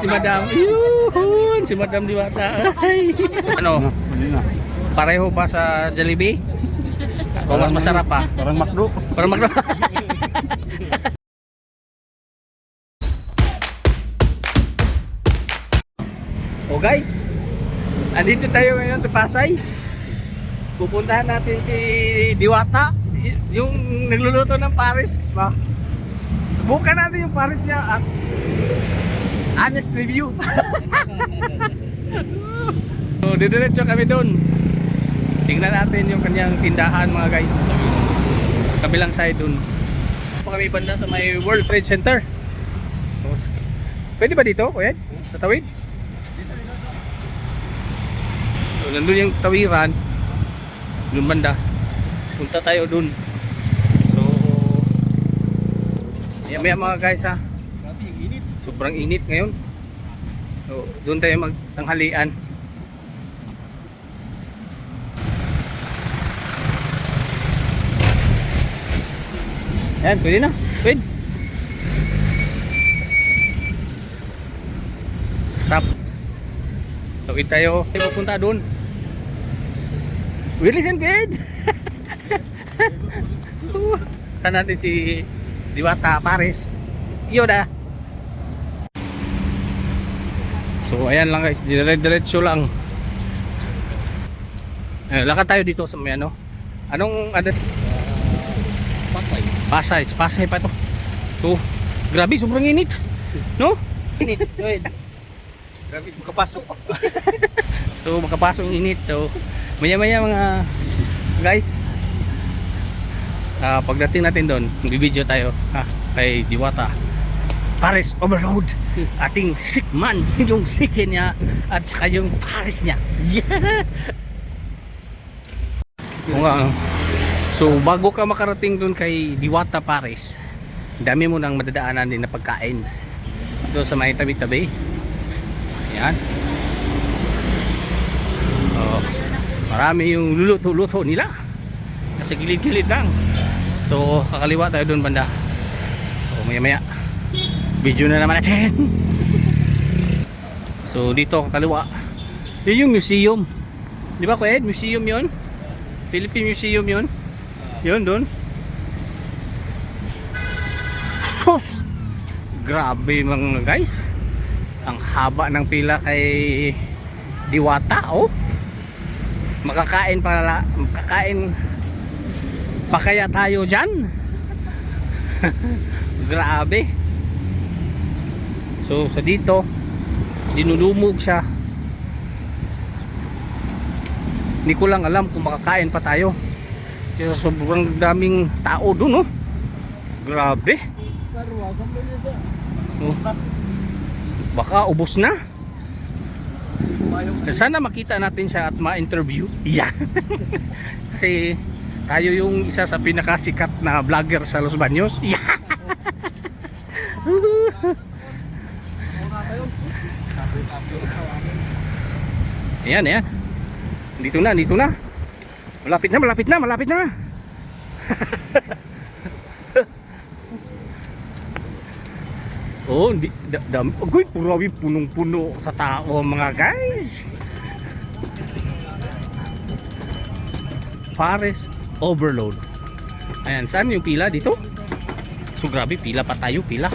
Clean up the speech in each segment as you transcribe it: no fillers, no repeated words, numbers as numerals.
si Madam. Yuhun! Si Madam Diwata. Ay. Ano? Pareho ba sa Jollibee? O mas masarap pa? Parang McDo. Parang McDo. Oh guys, andito tayo ngayon sa Pasay. Pupuntahan natin si Diwata, yung nagluluto ng Paris. Subukan natin yung Paris niya at honest review. So, didiretso kami doon. Tingnan natin yung kanyang tindahan mga guys. Sa kabilang side doon. Kami banda sa may World Trade Center. Pwede ba dito, kuya? Sa tawid? So, nandun yung tawiran. Doon banda. Punta tayo doon. So, maya mga guys ha. Sobrang init ngayon. So, doon tayo magtanghalian. Ayan, pwede na. Pwede. Stop. Tawid tayo. Pupunta doon. We listen good. Kan natin si Diwata Paris. Yoda. So ayan lang guys, diretso lang. Lakad tayo dito sa may ano. Anong Pasay. Pasay, sa Pasay pa to. So, grabe sobrang init. No? Init. Grabe makapasok. So makapasok yung init. So maya-maya mga guys, pagdating natin doon, magbibideo tayo kay Diwata Paris Overload. Ating sikman yung sikin niya at saka yung Paris niya. Yeah! So bago ka makarating doon kay Diwata Paris, dami mo nang madadaanan din na pagkain doon sa may tabi-tabi. Ayan. Marami yung luluto-luto nila. Nasa gilid-gilid lang. So kakaliwa tayo doon banda. So maya-maya video na naman natin. So dito kakaliwa, yun yung museum. Di ba Kuya Ed? Museum yun? Philippine Museum yun? Yun doon. Sus! Grabe mga guys. Ang haba ng pila kay Diwata. Oh, makakain pa kaya tayo dyan. Grabe. So sa dito dinulumog siya. Hindi ko lang alam kung makakain pa tayo kasi sobrang daming tao dun. Oh, grabe. Oh, baka ubos na. Sana makita natin siya at ma-interview. Yeah. Kasi tayo yung isa sa pinakasikat na vlogger sa Los Baños. Yeah. Ayan, ayan. Dito na. Malapit na. Oh, dami. Agoy, purawi punong-puno sa tao mga guys. Paris Overload. Ayan, saan yung pila dito? So grabe, pila pa tayo, pila.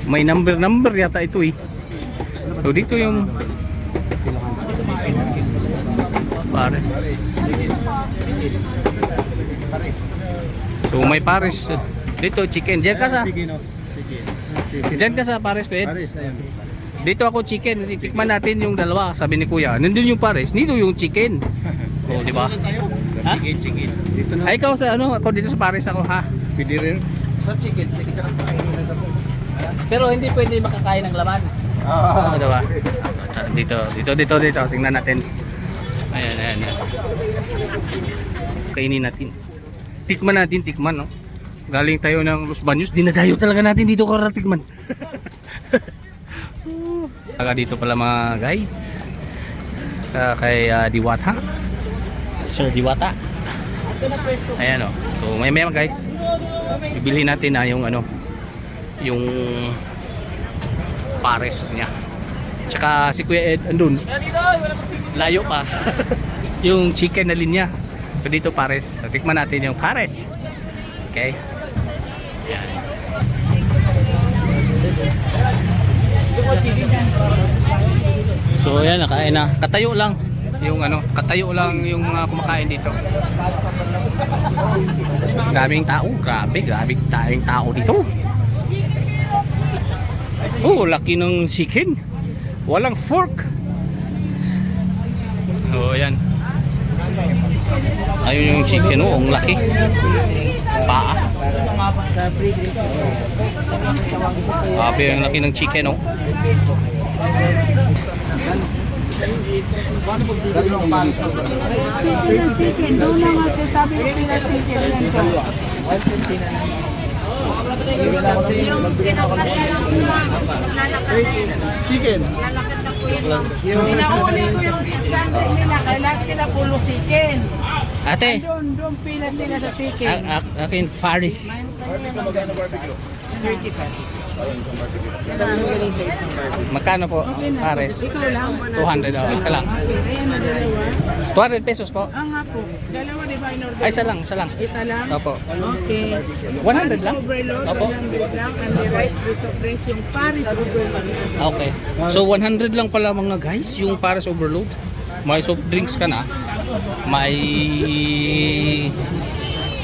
May number yata ito eh. So dito yung Paris. So may Paris dito, chicken. Diyan ka sa Paris ko, Ed. Dito ako chicken. Tikman natin yung dalawa. Sabi ni Kuya, nandun yung Paris, dito yung chicken. Oh, di ba? Ha? Chicken. Dito na. Ay, ikaw sa ano? Ako dito sa Paris ako, ha? Pwede rin. Sa chicken. Pero hindi pwede makakain ng laman. Oo, diba? Dito. Tingnan natin. Ayan. Kainin natin. Tikman, no? Galing tayo ng Los Baños, dinadayo talaga natin dito para tikman. Dito pala mga guys. Kay Diwata. Sir Diwata. Ayan o. So maya guys, bibili natin yung pares niya. Tsaka si Kuya Ed andun. Layo pa. Yung chicken na linya. So dito pares. So, tikman natin yung pares. Okay. So ayan, nakain na. Katayo lang yung katayo lang yung mga kumakain dito. Daming tao, grabe tayong tao dito. Oh, laki ng chicken. Walang fork. Oh, ayan. Ayun yung chicken, oh, ang laki. Paa. Grabe yung laki ng chicken, oh. Chicken. Sinauli ko yung sandwich nila, kailangan sila pulo chicken. Ate, Doon pila sila sa chicken. akin Faris. Magkano po? Faris? Ikaw lang. 200 daw. Ka lang. Ayan na dalawa. 200 pesos po. Ang nga po. Dalawa di ba in order? Ay, isa lang. Isa lang? Opo. Okay. 100 lang? Overload, Opo. 100 lang. And the rice, gusto drinks, yung Paris overload. Okay. So 100 lang pala mga guys, yung Paris overload. May soft drinks ka na. May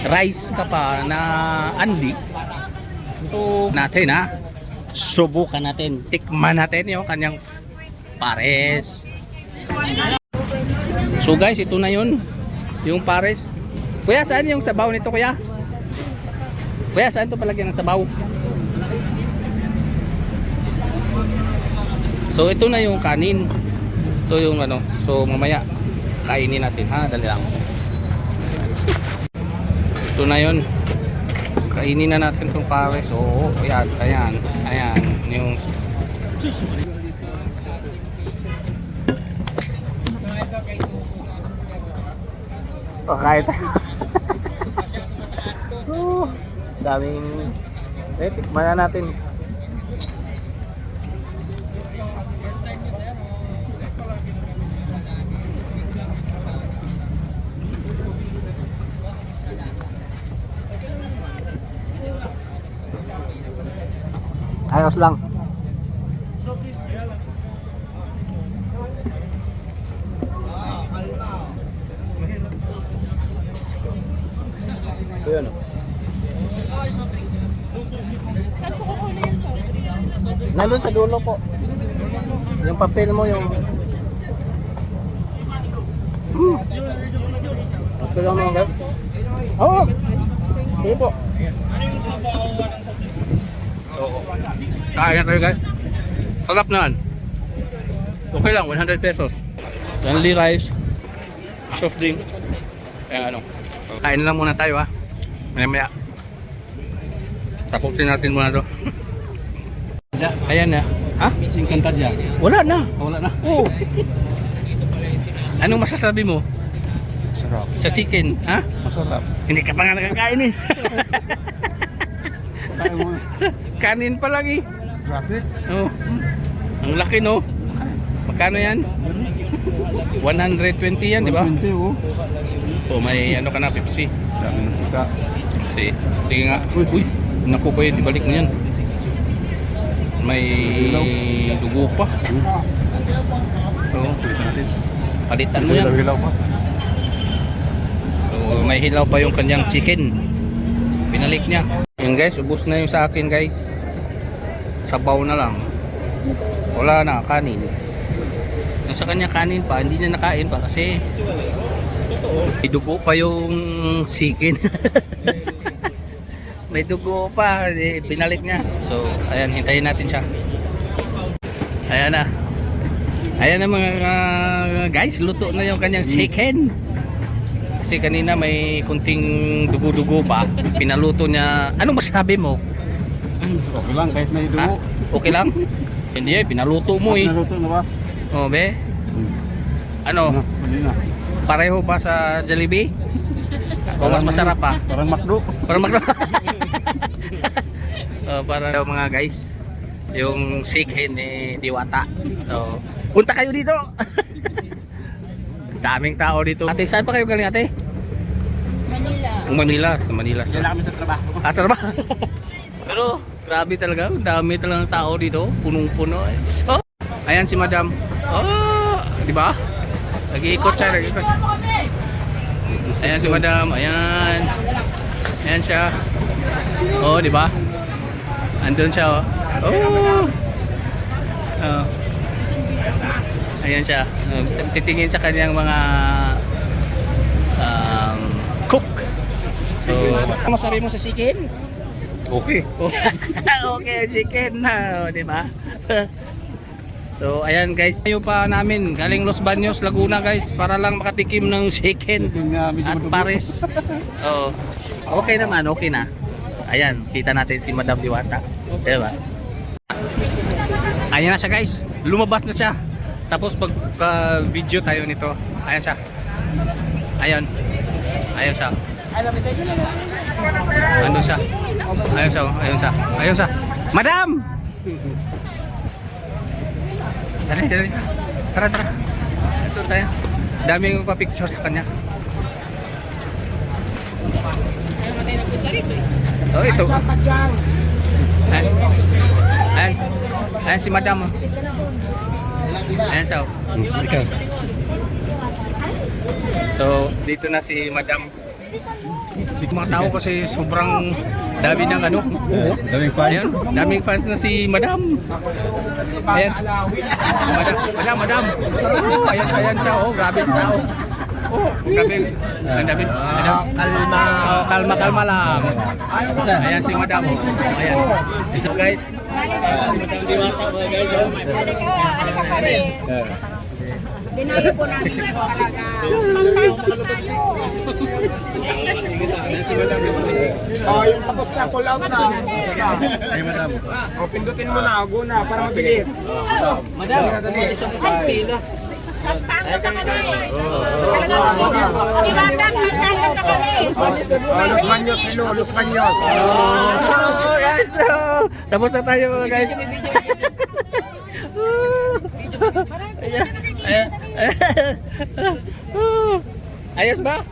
rice ka pa na Andy. So natin ha. Subukan natin. Tikman natin yung kanyang Pares. So guys, ito na yun. Yung Pares. Kuya, saan yung sabaw nito kuya? Kuya, saan ito palagyan ng sabaw? So ito na yung kanin. Ito yung So mamaya kainin natin ha. Dali lang. Ito na yun. Kainin na natin itong Pares. Oo, ayan. Yung kahit daming tikman na natin. Ayos lang. Ayan. Nandun sa dulo po. Yung papel mo yung okay lang mga guys. Oo. Sige po. Kaya tayo guys. Sarap naman. Okay lang, 100 pesos. Only rice, soft drink. Ayan kain lang muna tayo ha. Maya. Tapusin natin muna to. Ayan na. Ha? Singkanta dyan. Wala na. Wala na. Oo. Anong masasabi mo Sarap. sa chicken? Ha? Masarap. Hindi ka pa nga nakakain eh. Kaya mo. Kanin pa lang eh. Grabe. Oh. Ang laki no. Magkano yan? 120 yan, di ba? 20 oh. Oh, may ka na, Pepsi. Dami ng puka. Sige nga. Uy, naku ko yun, ibalik mo yan. May dugo pa. So, palitan mo yan. Hilaw pa. So, may hilaw pa yung kanyang chicken. Pinalik niya. Yan guys, ubos na yung sa akin guys. Sabaw na lang. Wala na, kanin. Yung sa kanya kanin pa, hindi niya nakain pa kasi may dugo pa yung chicken. May dugo pa, binalik niya. So, ayan, hintayin natin siya. Ayan na. Ayan na mga guys, luto na yung kanyang chicken. Kasi kanina may kunting dugo-dugo pa. Pinaluto niya. Anong masasabi mo? Okay lang kahit may dugo. Okay lang? Hindi pinaluto mo eh. Naluto na ba? Oh, be? Ano? Hindi na. Pareho ba sa Jollibee? O mas masarap pa? Parang McDo. Para magro. Para mga guys. yung sick ni Diwata. So, punta kayo dito. Daming tao dito. Ate, saan pa kayo galing ate? Manila. Sa Manila. So. kami sa trabaho. Sa trabaho. Pero, grabe talaga. Dami talagang tao dito. Punong-puno. So, ayan si Madam. Oh, di ba? Nag-iikot siya. Ayan si Madam. Ayan. Ayan siya. Oh, di ba? Andun siya. Oh. Oh. Ayan siya. Titingin sa kanyang mga cook. So, ano masabi mo sa chicken? Okay. Okay, chicken na, di ba? So, ayan guys. Tayo pa namin galing Los Baños, Laguna guys para lang makatikim ng chicken Chicken na medyo at madugo. pares. Oo. Okay naman, okay na. Ayan, kita natin si Madam Diwata. Di ba? Ayan na siya guys. Lumabas na siya. Tapos pag-video tayo nito. Ayan siya. Ayan. Ayan siya. Ano siya? Ayun siya, ayun siya. Ayun siya. Madam! Dali, dali. Tara, tara. Ito tayo. Daming pa-picture sa kanya. Oh, ito. Ayan. Ayan. Ayan si Madam. Oh. Ayan siya. Oh. Ikaw. So, dito na si Madam. Mga tao kasi sobrang dami ng ano. Daming fans. Ayan, daming fans na si Madam. Ayan. Madam. Oh, ayan siya. Oh, grabe ang tao. Oh, grabe. Ang dami. Kalma. Oh, kalma lang. Ayan si Madam. Oh. Ayan. So guys, si Madam Diwata mga guys. Oh. Halika pa rin. Dinayo po namin ito talaga. Ayan si Madam. Oh, yung tapos na, pull out na. Ay, madam. O, pindutin mo na, go na, para mabilis. Madam, isang pila. Oh, Los Baños, hello, Los Baños. Oh, guys. Oh, tapos na tayo mga guys. Ayan. Ayos ba?